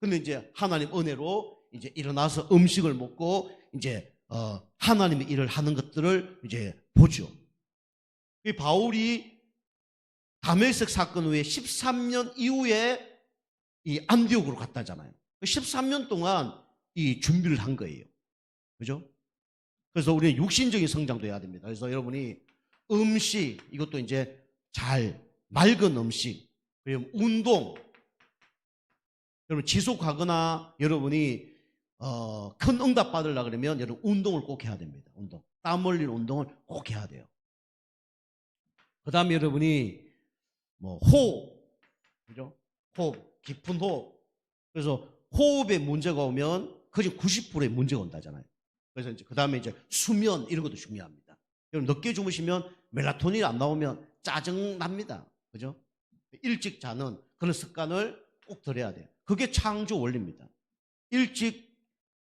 근데 이제 하나님 은혜로 이제 일어나서 음식을 먹고 이제 하나님의 일을 하는 것들을 이제 보죠. 이 바울이 다메섹 사건 후에 13년 이후에 이 안디옥으로 갔다잖아요. 13년 동안 이 준비를 한 거예요. 그죠? 그래서 우리는 육신적인 성장도 해야 됩니다. 그래서 여러분이 음식, 이것도 이제 잘 맑은 음식, 그리고 운동, 여러분 지속하거나 여러분이 큰 응답 받으려고 그러면 여러분 운동을 꼭 해야 됩니다. 운동. 땀 흘리는 운동을 꼭 해야 돼요. 그 다음에 여러분이 뭐 호흡, 그죠? 호흡, 깊은 호흡. 그래서 호흡에 문제가 오면 거의 90%의 문제가 온다잖아요. 그래서 이제 그 다음에 이제 수면 이런 것도 중요합니다. 여러분 늦게 주무시면 멜라토닌이 안 나오면 짜증 납니다. 그죠? 일찍 자는 그런 습관을 꼭 들여야 돼요. 그게 창조 원리입니다. 일찍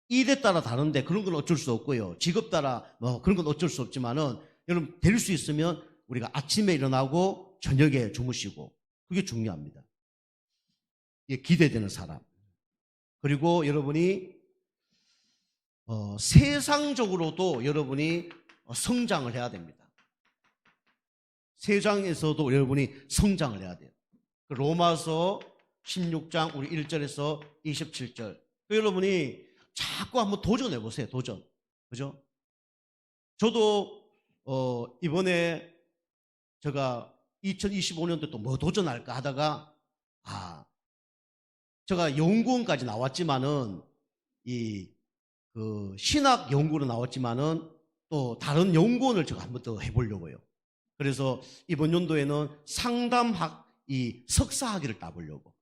일에 따라 다른데 그런 건 어쩔 수 없고요. 직업 따라 뭐 그런 건 어쩔 수 없지만은 여러분 될 수 있으면 우리가 아침에 일어나고 저녁에 주무시고 그게 중요합니다. 이게 기대되는 사람. 그리고 여러분이 세상적으로도 여러분이 성장을 해야 됩니다. 세상에서도 여러분이 성장을 해야 돼요. 로마서 16장 우리 1절에서 27절. 여러분이 자꾸 한번 도전해 보세요. 도전. 그죠? 저도 이번에 제가 2025년도 또 뭐 도전할까 하다가 제가 연구원까지 나왔지만은 그 신학 연구로 나왔지만은 또 다른 연구원을 제가 한번 더 해보려고요. 그래서 이번 연도에는 상담학 석사학위를 따보려고.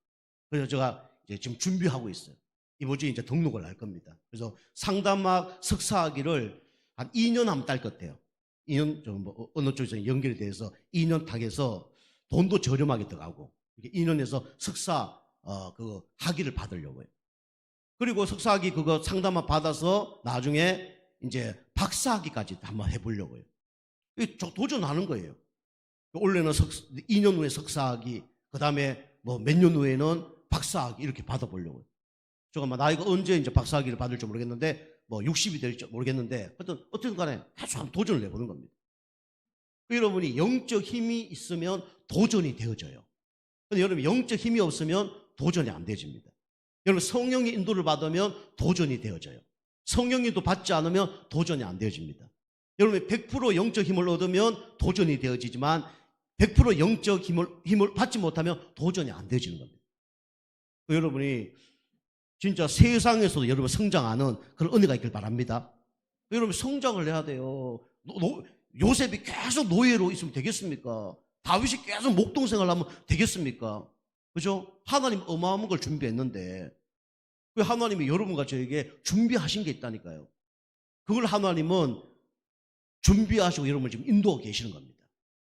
그래서 제가 이제 지금 준비하고 있어요. 이번 주에 이제 등록을 할 겁니다. 그래서 상담학 석사학위를 한 2년 하면 딸 것 같아요. 2년 좀 뭐 어느 쪽에서 연결이 돼서 2년 타게서 돈도 저렴하게 들어가고 2년에서 석사 그 학위를 받으려고요. 그리고 석사학위 그거 상담학 받아서 나중에 이제 박사학위까지 한번 해보려고요. 도전하는 거예요. 원래는 2년 후에 석사학위, 그 다음에 뭐 몇 년 후에는 박사학위 이렇게 받아보려고요. 제가 나이가 언제 이제 박사학위를 받을지 모르겠는데, 뭐 60이 될지 모르겠는데, 어쨌든 간에 계속 한번 도전을 해보는 겁니다. 여러분이 영적 힘이 있으면 도전이 되어져요. 근데 여러분 영적 힘이 없으면 도전이 안 되집니다. 여러분 성령의 인도를 받으면 도전이 되어져요. 성령님도 받지 않으면 도전이 안 되어집니다. 여러분이 100% 영적 힘을 얻으면 도전이 되어지지만 100% 영적 힘을 받지 못하면 도전이 안 되어지는 겁니다. 여러분이 진짜 세상에서도 여러분 성장하는 그런 은혜가 있길 바랍니다. 여러분 성장을 해야 돼요. 요셉이 계속 노예로 있으면 되겠습니까? 다윗이 계속 목동생활 하면 되겠습니까? 그죠? 하나님 어마어마한 걸 준비했는데 왜 하나님이 여러분과 저에게 준비하신 게 있다니까요. 그걸 하나님은 준비하시고 여러분을 지금 인도하고 계시는 겁니다.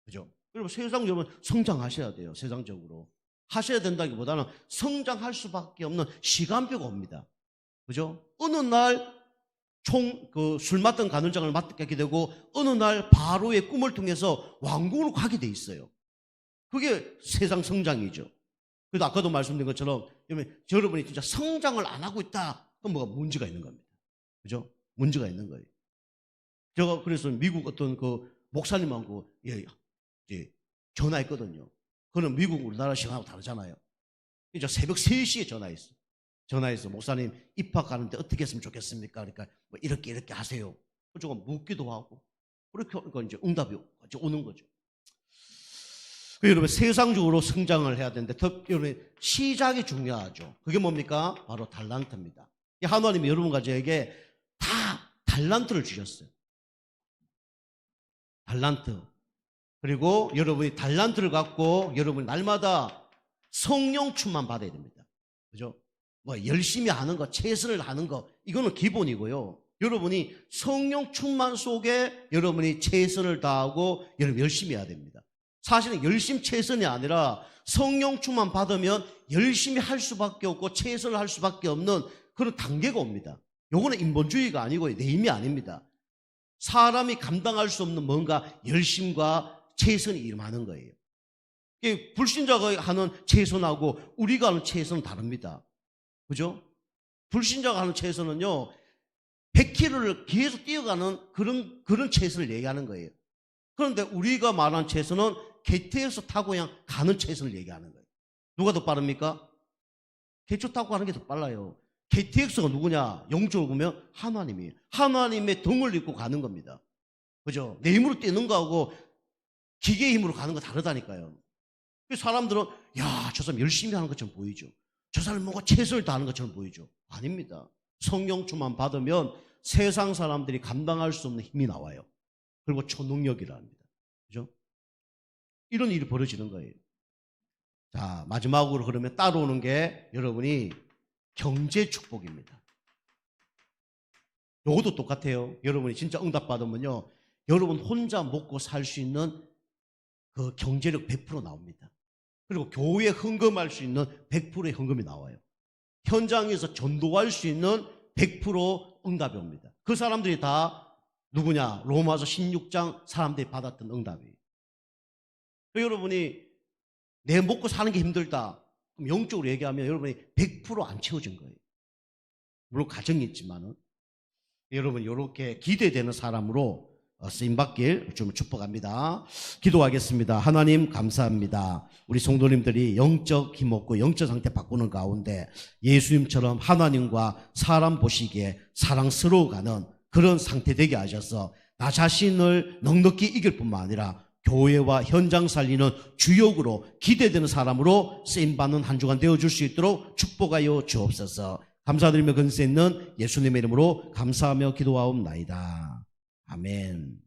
그죠? 여러분 세상 여러분 성장하셔야 돼요. 세상적으로. 하셔야 된다기보다는 성장할 수밖에 없는 시간표가 옵니다. 그죠? 어느 날 술 맡던 간원장을 맡게 되고 어느 날 바로의 꿈을 통해서 왕궁으로 가게 돼 있어요. 그게 세상 성장이죠. 그래도 아까도 말씀드린 것처럼 여러분이 진짜 성장을 안 하고 있다. 그럼 뭐가 문제가 있는 겁니다. 그죠? 문제가 있는 거예요. 제가 그래서 미국 어떤 그 목사님하고 전화했거든요. 그는 미국 우리나라 시간하고 다르잖아요. 이제 새벽 3시에 전화해서 목사님 입학하는데 어떻게 했으면 좋겠습니까? 그러니까 뭐 이렇게 하세요. 조금 묻기도 하고 그렇게 하니까 이제 응답이 같이 오는 거죠. 여러분 세상적으로 성장을 해야 되는데 여러분 시작이 중요하죠. 그게 뭡니까? 바로 달란트입니다. 하나님이 여러분과 저에게 다 달란트를 주셨어요. 달란트. 그리고 여러분이 달란트를 갖고 여러분이 날마다 성령 충만 받아야 됩니다. 그죠? 뭐 열심히 하는 거, 최선을 하는 거 이거는 기본이고요. 여러분이 성령 충만 속에 여러분이 최선을 다하고 여러분 열심히 해야 됩니다. 사실은 열심 최선이 아니라 성령 충만 받으면 열심히 할 수밖에 없고 최선을 할 수밖에 없는 그런 단계가 옵니다. 요거는 인본주의가 아니고 내 힘이 아닙니다. 사람이 감당할 수 없는 뭔가 열심과 최선이 임하는 거예요. 불신자가 하는 최선하고 우리가 하는 최선은 다릅니다. 그죠? 불신자가 하는 최선은요 100km를 계속 뛰어가는 그런 최선을 얘기하는 거예요. 그런데 우리가 말하는 최선은 KTX 타고 그냥 가는 최선을 얘기하는 거예요. 누가 더 빠릅니까? KTX 타고 가는 게 더 빨라요. KTX가 누구냐? 영적으로 보면 하나님이에요. 하나님의 등을 입고 가는 겁니다. 그죠? 내 힘으로 뛰는 거하고 기계의 힘으로 가는 거 다르다니까요. 사람들은 저 사람 열심히 하는 것처럼 보이죠. 저 사람 뭔가 최선을 다하는 것처럼 보이죠. 아닙니다. 성령 충만 받으면 세상 사람들이 감당할 수 없는 힘이 나와요. 그리고 초능력이라 합니다. 그죠? 이런 일이 벌어지는 거예요. 자, 마지막으로 그러면 따라오는 게 여러분이 경제 축복입니다. 요것도 똑같아요. 여러분이 진짜 응답받으면요, 여러분 혼자 먹고 살 수 있는 그 경제력 100% 나옵니다. 그리고 교회에 헌금할 수 있는 100%의 헌금이 나와요. 현장에서 전도할 수 있는 100% 응답이 옵니다. 그 사람들이 다 누구냐? 로마서 16장 사람들이 받았던 응답이에요. 여러분이 내 먹고 사는 게 힘들다, 그럼 영적으로 얘기하면 여러분이 100% 안 채워진 거예요. 물론 가정이 있지만은. 여러분 이렇게 기대되는 사람으로 쓰임받길 좀 축복합니다. 기도하겠습니다. 하나님 감사합니다. 우리 성도님들이 영적 힘없고 영적 상태 바꾸는 가운데 예수님처럼 하나님과 사람 보시기에 사랑스러워가는 그런 상태 되게 하셔서 나 자신을 넉넉히 이길 뿐만 아니라 교회와 현장 살리는 주역으로 기대되는 사람으로 쓰임받는 한 주간 되어줄 수 있도록 축복하여 주옵소서. 감사드리며 근세 있는 예수님의 이름으로 감사하며 기도하옵나이다. 아멘.